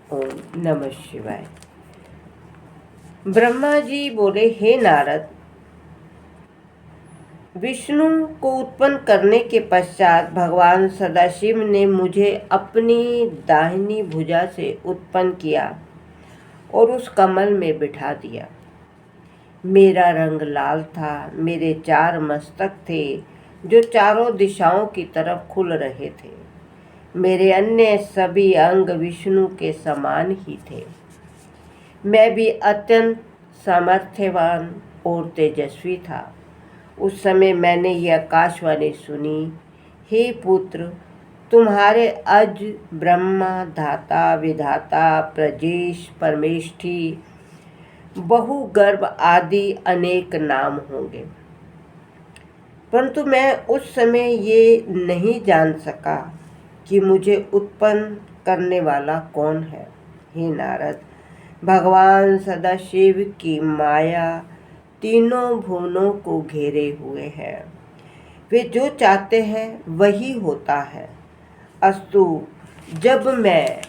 ओम नमः शिवाय। ब्रह्मा जी बोले, हे नारद, विष्णु को उत्पन्न करने के पश्चात भगवान सदाशिव ने मुझे अपनी दाहिनी भुजा से उत्पन्न किया और उस कमल में बिठा दिया। मेरा रंग लाल था। मेरे 4 मस्तक थे जो चारों दिशाओं की तरफ खुल रहे थे। मेरे अन्य सभी अंग विष्णु के समान ही थे। मैं भी अत्यंत सामर्थ्यवान और तेजस्वी था। उस समय मैंने ये आकाशवाणी सुनी, हे पुत्र, तुम्हारे अज ब्रह्मा, धाता, विधाता, प्रजेश, परमेष्ठी, बहुगर्भ आदि अनेक नाम होंगे। परंतु मैं उस समय ये नहीं जान सका कि मुझे उत्पन्न करने वाला कौन है। हे नारद, भगवान सदाशिव की माया तीनों भुवनों को घेरे हुए है। वे जो चाहते हैं वही होता है। अस्तु, जब मैं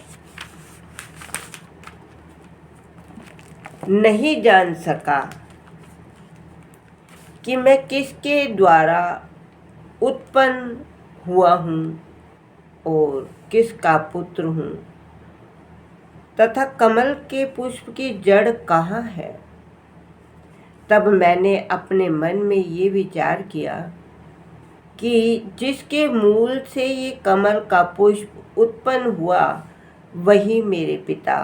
नहीं जान सका कि मैं किसके द्वारा उत्पन्न हुआ हूँ और किसका पुत्र हूँ तथा कमल के पुष्प की जड़ कहाँ है, तब मैंने अपने मन में ये विचार किया कि जिसके मूल से ये कमल का पुष्प उत्पन्न हुआ वही मेरे पिता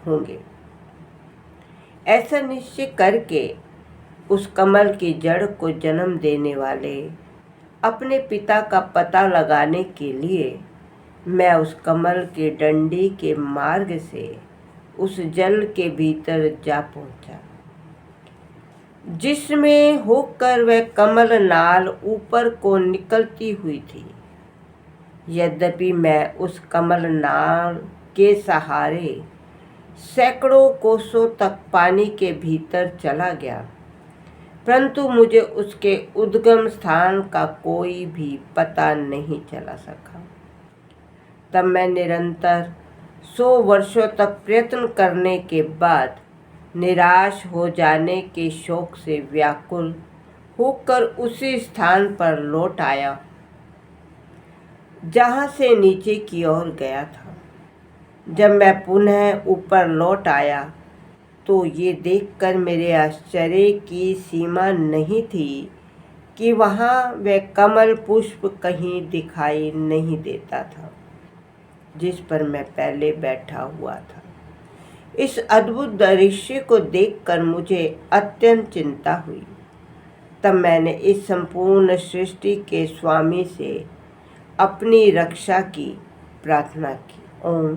होंगे। ऐसा निश्चय करके उस कमल की जड़ को जन्म देने वाले अपने पिता का पता लगाने के लिए मैं उस कमल के डंडी के मार्ग से उस जल के भीतर जा पहुंचा, जिसमें होकर वह कमल नाल ऊपर को निकलती हुई थी। यद्यपि मैं उस कमल नाल के सहारे सैकड़ों कोसों तक पानी के भीतर चला गया, परंतु मुझे उसके उद्गम स्थान का कोई भी पता नहीं चला सका। तब मैं निरंतर 100 वर्षों तक प्रयत्न करने के बाद निराश हो जाने के शोक से व्याकुल होकर उसी स्थान पर लौट आया जहाँ से नीचे की ओर गया था। जब मैं पुनः ऊपर लौट आया तो ये देखकर मेरे आश्चर्य की सीमा नहीं थी कि वहाँ वह कमल पुष्प कहीं दिखाई नहीं देता था जिस पर मैं पहले बैठा हुआ था। इस अद्भुत दृश्य को देखकर मुझे अत्यंत चिंता हुई। तब मैंने इस संपूर्ण सृष्टि के स्वामी से अपनी रक्षा की प्रार्थना की। ओम